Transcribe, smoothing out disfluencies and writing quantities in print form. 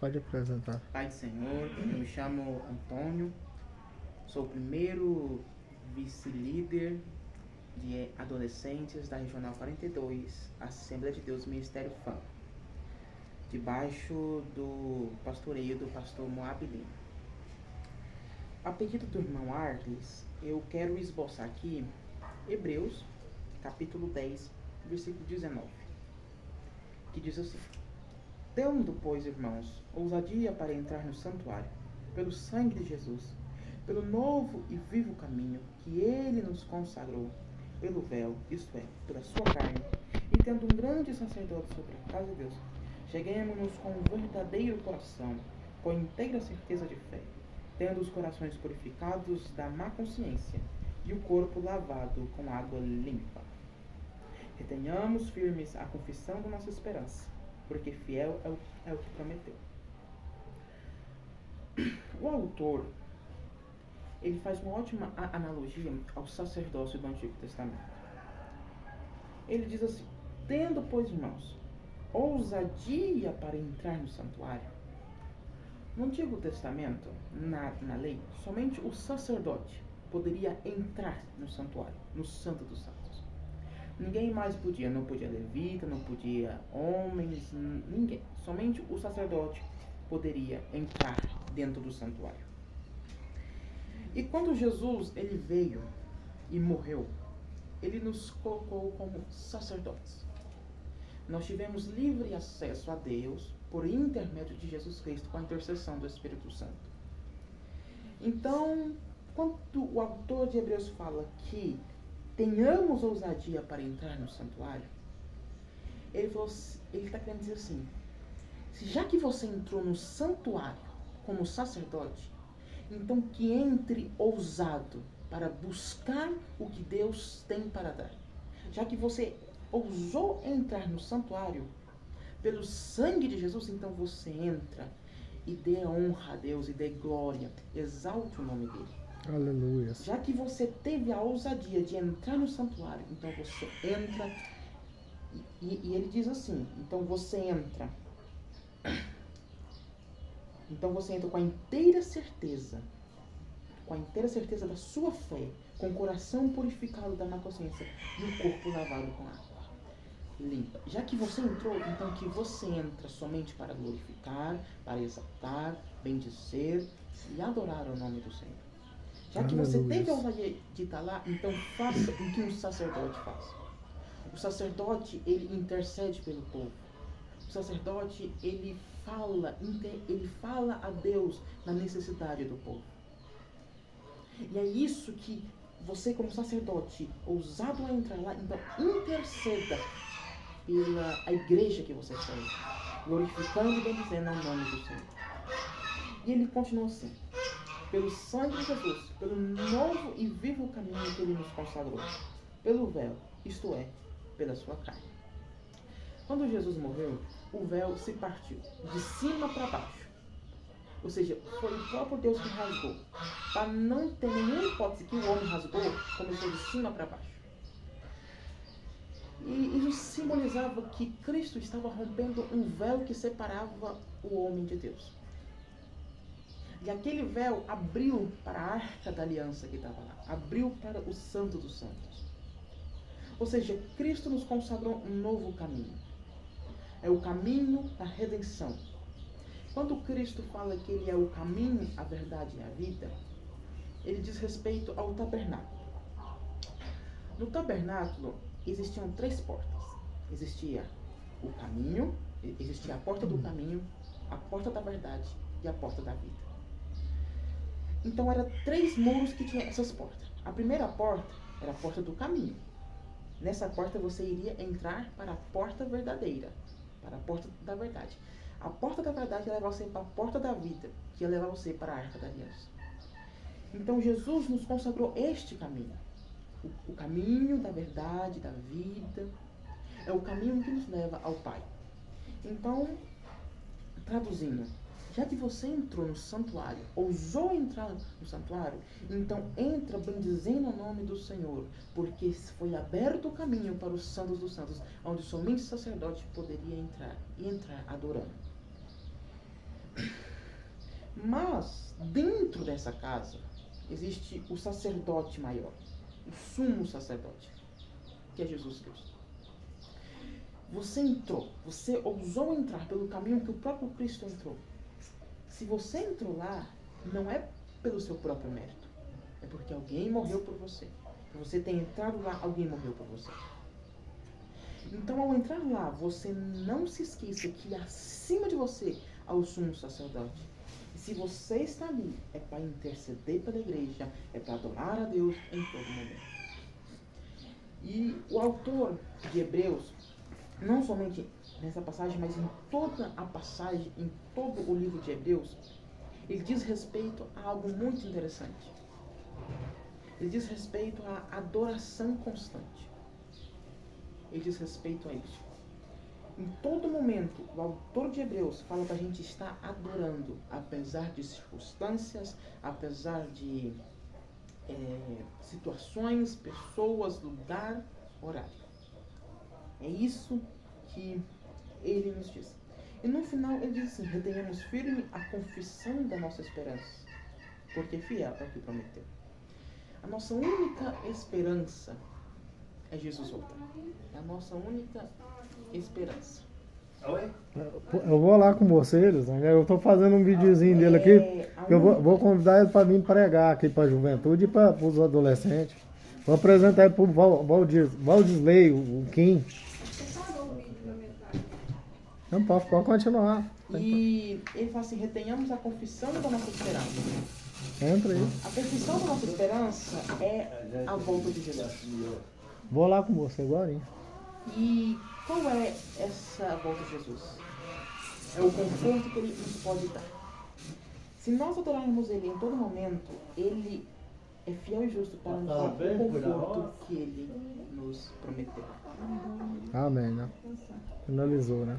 Pode apresentar. Pai do Senhor, eu me chamo Antônio, sou o primeiro vice-líder de adolescentes da Regional 42, Assembleia de Deus Ministério FAM, debaixo do pastoreio do pastor Moab Lima. A pedido do irmão Arles, eu quero esboçar aqui Hebreus, capítulo 10, versículo 19, que diz assim: Tendo, pois, irmãos, ousadia para entrar no santuário, pelo sangue de Jesus, pelo novo e vivo caminho que ele nos consagrou, pelo véu, isto é, pela sua carne, e tendo um grande sacerdote sobre a casa de Deus, cheguemos-nos com um verdadeiro coração, com inteira certeza de fé, tendo os corações purificados da má consciência e o corpo lavado com água limpa. Retenhamos firmes a confissão da nossa esperança, porque fiel é o que prometeu. O autor, ele faz uma ótima analogia ao sacerdócio do Antigo Testamento. Ele diz assim: tendo, pois, irmãos, ousadia para entrar no santuário. No Antigo Testamento, na lei, somente o sacerdote poderia entrar no santuário, no Santo dos Santos. Ninguém mais podia, não podia levita, não podia homens, ninguém. Somente o sacerdote poderia entrar dentro do santuário. E quando Jesus ele veio e morreu, ele nos colocou como sacerdotes. Nós tivemos livre acesso a Deus por intermédio de Jesus Cristo, com a intercessão do Espírito Santo. Então, quando o autor de Hebreus fala que tenhamos ousadia para entrar no santuário, ele está querendo dizer assim: já que você entrou no santuário como sacerdote, então que entre ousado para buscar o que Deus tem para dar. Já que você ousou entrar no santuário pelo sangue de Jesus, então você entra e dê honra a Deus e dê glória, exalte o nome dele. Aleluia. Já que você teve a ousadia de entrar no santuário, então você entra e ele diz assim: então você entra com a inteira certeza da sua fé, com o coração purificado da má consciência e o corpo lavado com água limpa. Já que você entrou, então que você entra somente para glorificar, para exaltar, bendizer e adorar o nome do Senhor. Já que você teve a ousadia de estar lá, então faça o que um sacerdote faz. O sacerdote, ele intercede pelo povo. O sacerdote, ele fala a Deus na necessidade do povo. E é isso que você, como sacerdote, ousado a entrar lá, então interceda pela igreja que você serve, glorificando e bendizendo o nome do Senhor. E ele continua assim: pelo sangue de Jesus, pelo novo e vivo caminho que ele nos consagrou, pelo véu, isto é, pela sua carne. Quando Jesus morreu, o véu se partiu de cima para baixo. Ou seja, foi o próprio Deus que rasgou. Para não ter nenhuma hipótese que o homem rasgou, começou de cima para baixo. E isso simbolizava que Cristo estava rompendo um véu que separava o homem de Deus. E aquele véu abriu para a arca da aliança que estava lá. Abriu para o Santo dos Santos. Ou seja, Cristo nos consagrou um novo caminho. É o caminho da redenção. Quando Cristo fala que Ele é o caminho, a verdade e a vida, Ele diz respeito ao tabernáculo. No tabernáculo existiam 3 portas. Existia o caminho, existia a porta do caminho, a porta da verdade e a porta da vida. Então eram 3 muros que tinham essas portas. A primeira porta era a porta do caminho. Nessa porta você iria entrar para a porta verdadeira, para a porta da verdade. A porta da verdade ia levar você para a porta da vida, que ia levar você para a arca da aliança. Então Jesus nos consagrou este caminho. O caminho da verdade, da vida. É o caminho que nos leva ao Pai. Então, traduzindo, já que você entrou no santuário, ousou entrar no santuário, então entra bendizendo o nome do Senhor, porque foi aberto o caminho para os santos dos santos, onde somente o sacerdote poderia entrar, e entrar adorando. Mas, dentro dessa casa, existe o sacerdote maior, o sumo sacerdote, que é Jesus Cristo. Você entrou, você ousou entrar pelo caminho que o próprio Cristo entrou. Se você entrou lá, não é pelo seu próprio mérito, é porque alguém morreu por você. Por você ter entrado lá, alguém morreu por você. Então, ao entrar lá, você não se esqueça que acima de você há o sumo sacerdote. E se você está ali, é para interceder pela igreja, é para adorar a Deus em todo momento. E o autor de Hebreus, não somente nessa passagem, mas em toda a passagem, em todo o livro de Hebreus, ele diz respeito a algo muito interessante. Ele diz respeito à adoração constante. Ele diz respeito a isso. Em todo momento, o autor de Hebreus fala para a gente estar adorando, apesar de circunstâncias, apesar de situações, pessoas, lugar, horário. É isso que ele nos diz. E no final ele diz assim: retenhamos firme a confissão da nossa esperança, porque fiel é o que prometeu. A nossa única esperança é Jesus voltar. É a nossa única esperança. Eu vou lá com vocês, né? Eu estou fazendo um videozinho dele aqui. Eu vou convidar ele para vir pregar aqui para a juventude e para os adolescentes. Vou apresentar ele para o Valdisley, o Kim. Não, pode continuar. E ele fala assim: retenhamos a confissão da nossa esperança. Entra aí. A confissão da nossa esperança é a volta de Jesus. Vou lá com você agora. E qual é essa volta de Jesus? É o conforto que ele nos pode dar. Se nós adorarmos ele em todo momento, ele é fiel e justo para nos dar o conforto que ele nos prometeu. Amém, né? Finalizou, né?